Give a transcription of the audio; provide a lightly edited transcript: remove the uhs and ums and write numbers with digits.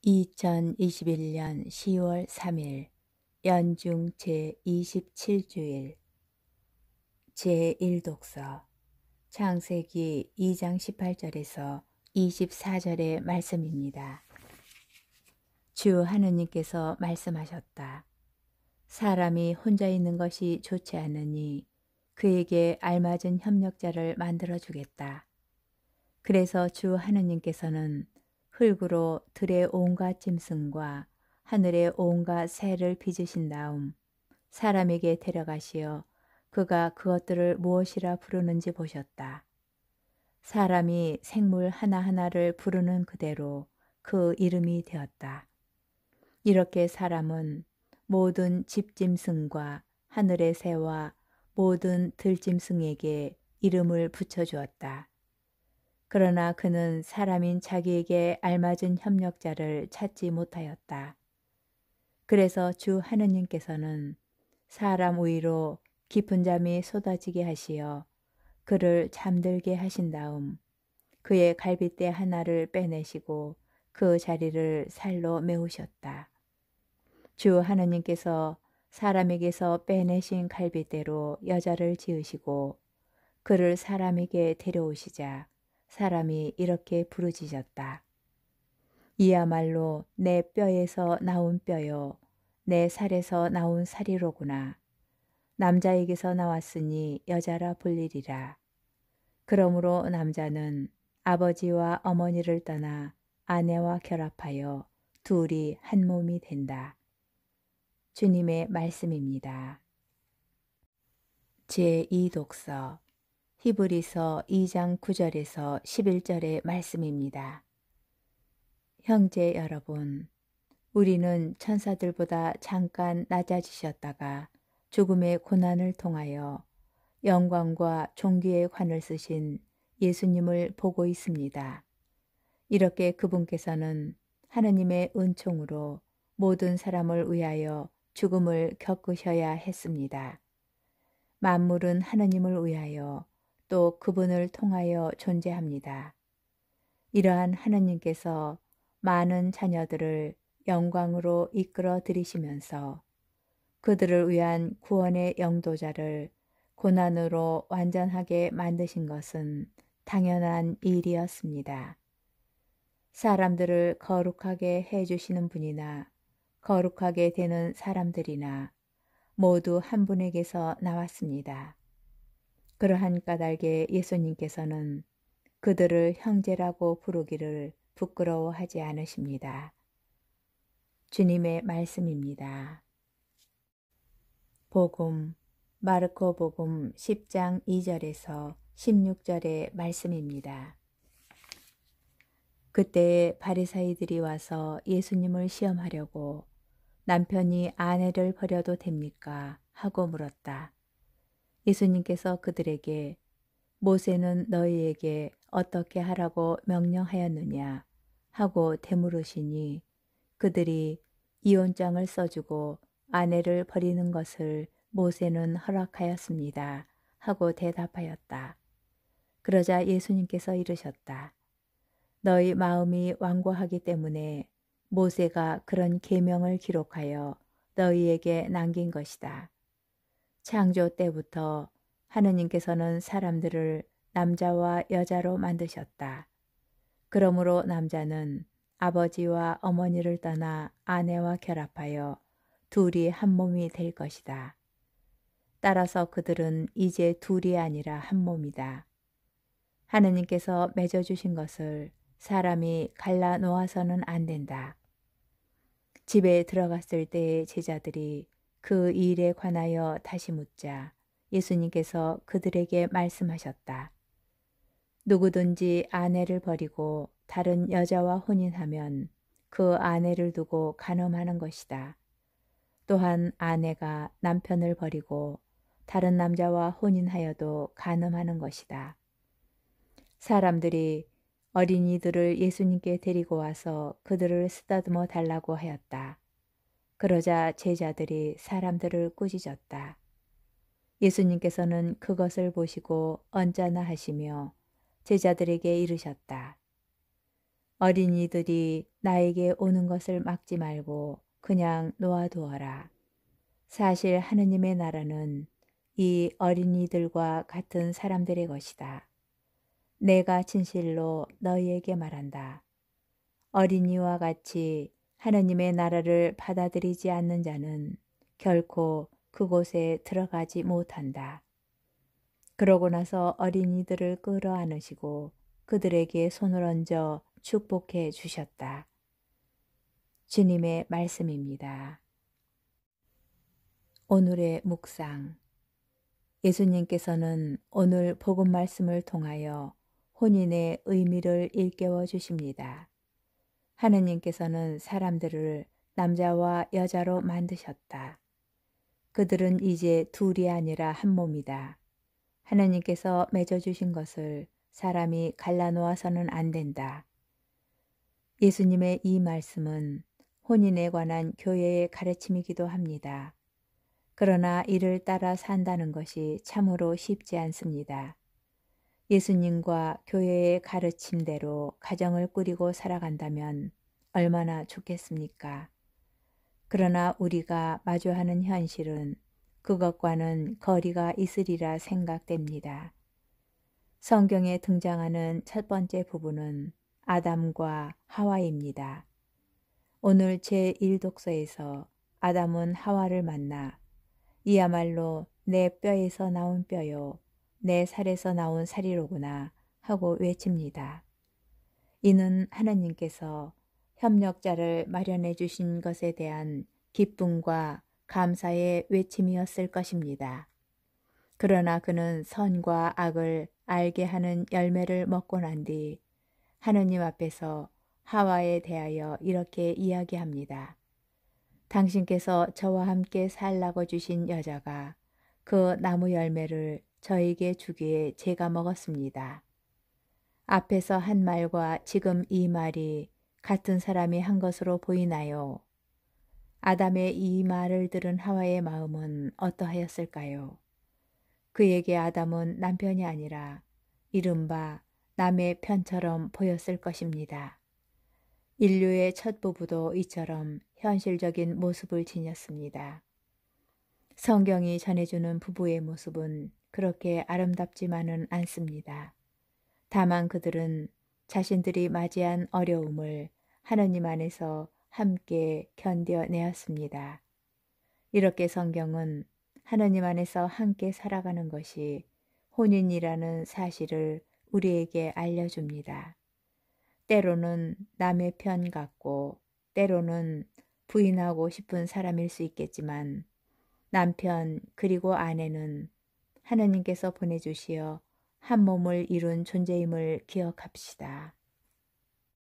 2021년 10월 3일 연중 제27주일 제1독서 창세기 2장 18절에서 24절의 말씀입니다. 주 하느님께서 말씀하셨다. 사람이 혼자 있는 것이 좋지 않으니 그에게 알맞은 협력자를 만들어 주겠다. 그래서 주 하느님께서는 흙으로 들의 온갖 짐승과 하늘의 온갖 새를 빚으신 다음 사람에게 데려가시어 그가 그것들을 무엇이라 부르는지 보셨다. 사람이 생물 하나하나를 부르는 그대로 그 이름이 되었다. 이렇게 사람은 모든 집짐승과 하늘의 새와 모든 들짐승에게 이름을 붙여주었다. 그러나 그는 사람인 자기에게 알맞은 협력자를 찾지 못하였다. 그래서 주 하느님께서는 사람 위로 깊은 잠이 쏟아지게 하시어 그를 잠들게 하신 다음 그의 갈빗대 하나를 빼내시고 그 자리를 살로 메우셨다. 주 하느님께서 사람에게서 빼내신 갈빗대로 여자를 지으시고 그를 사람에게 데려오시자 사람이 이렇게 부르짖었다. 이야말로 내 뼈에서 나온 뼈요 내 살에서 나온 살이로구나. 남자에게서 나왔으니 여자라 불리리라. 그러므로 남자는 아버지와 어머니를 떠나 아내와 결합하여 둘이 한 몸이 된다. 주님의 말씀입니다. 제2독서 히브리서 2장 9절에서 11절의 말씀입니다. 형제 여러분, 우리는 천사들보다 잠깐 낮아지셨다가 죽음의 고난을 통하여 영광과 존귀의 관을 쓰신 예수님을 보고 있습니다. 이렇게 그분께서는 하느님의 은총으로 모든 사람을 위하여 죽음을 겪으셔야 했습니다. 만물은 하느님을 위하여 또 그분을 통하여 존재합니다. 이러한 하느님께서 많은 자녀들을 영광으로 이끌어 들이시면서 그들을 위한 구원의 영도자를 고난으로 완전하게 만드신 것은 당연한 일이었습니다. 사람들을 거룩하게 해주시는 분이나 거룩하게 되는 사람들이나 모두 한 분에게서 나왔습니다. 그러한 까닭에 예수님께서는 그들을 형제라고 부르기를 부끄러워하지 않으십니다. 주님의 말씀입니다. 복음, 마르코 복음 10장 2절에서 16절의 말씀입니다. 그때 바리사이들이 와서 예수님을 시험하려고 남편이 아내를 버려도 됩니까? 하고 물었다. 예수님께서 그들에게 모세는 너희에게 어떻게 하라고 명령하였느냐 하고 되물으시니 그들이 이혼장을 써주고 아내를 버리는 것을 모세는 허락하였습니다 하고 대답하였다. 그러자 예수님께서 이르셨다. 너희 마음이 완고하기 때문에 모세가 그런 계명을 기록하여 너희에게 남긴 것이다. 창조 때부터 하느님께서는 사람들을 남자와 여자로 만드셨다. 그러므로 남자는 아버지와 어머니를 떠나 아내와 결합하여 둘이 한 몸이 될 것이다. 따라서 그들은 이제 둘이 아니라 한 몸이다. 하느님께서 맺어주신 것을 사람이 갈라 놓아서는 안 된다. 집에 들어갔을 때의 제자들이 그 일에 관하여 다시 묻자 예수님께서 그들에게 말씀하셨다. 누구든지 아내를 버리고 다른 여자와 혼인하면 그 아내를 두고 간음하는 것이다. 또한 아내가 남편을 버리고 다른 남자와 혼인하여도 간음하는 것이다. 사람들이 어린이들을 예수님께 데리고 와서 그들을 쓰다듬어 달라고 하였다. 그러자 제자들이 사람들을 꾸짖었다. 예수님께서는 그것을 보시고 언짢아 하시며 제자들에게 이르셨다. 어린이들이 나에게 오는 것을 막지 말고 그냥 놓아두어라. 사실 하느님의 나라는 이 어린이들과 같은 사람들의 것이다. 내가 진실로 너희에게 말한다. 어린이와 같이 하느님의 나라를 받아들이지 않는 자는 결코 그곳에 들어가지 못한다. 그러고 나서 어린이들을 끌어안으시고 그들에게 손을 얹어 축복해 주셨다. 주님의 말씀입니다. 오늘의 묵상. 예수님께서는 오늘 복음 말씀을 통하여 혼인의 의미를 일깨워 주십니다. 하느님께서는 사람들을 남자와 여자로 만드셨다. 그들은 이제 둘이 아니라 한 몸이다. 하느님께서 맺어주신 것을 사람이 갈라놓아서는 안 된다. 예수님의 이 말씀은 혼인에 관한 교회의 가르침이기도 합니다. 그러나 이를 따라 산다는 것이 참으로 쉽지 않습니다. 예수님과 교회의 가르침대로 가정을 꾸리고 살아간다면 얼마나 좋겠습니까? 그러나 우리가 마주하는 현실은 그것과는 거리가 있으리라 생각됩니다. 성경에 등장하는 첫 번째 부부는 아담과 하와입니다. 오늘 제1독서에서 아담은 하와를 만나 이야말로 내 뼈에서 나온 뼈요, 내 살에서 나온 살이로구나 하고 외칩니다. 이는 하나님께서 협력자를 마련해 주신 것에 대한 기쁨과 감사의 외침이었을 것입니다. 그러나 그는 선과 악을 알게 하는 열매를 먹고 난 뒤 하느님 앞에서 하와에 대하여 이렇게 이야기합니다. 당신께서 저와 함께 살라고 주신 여자가 그 나무 열매를 저에게 주기에 제가 먹었습니다. 앞에서 한 말과 지금 이 말이 같은 사람이 한 것으로 보이나요? 아담의 이 말을 들은 하와의 마음은 어떠하였을까요? 그에게 아담은 남편이 아니라 이른바 남의 편처럼 보였을 것입니다. 인류의 첫 부부도 이처럼 현실적인 모습을 지녔습니다. 성경이 전해주는 부부의 모습은 그렇게 아름답지만은 않습니다. 다만 그들은 자신들이 맞이한 어려움을 하느님 안에서 함께 견뎌내었습니다. 이렇게 성경은 하느님 안에서 함께 살아가는 것이 혼인이라는 사실을 우리에게 알려줍니다. 때로는 남의 편 같고 때로는 부인하고 싶은 사람일 수 있겠지만 남편 그리고 아내는 하느님께서 보내주시어 한 몸을 이룬 존재임을 기억합시다.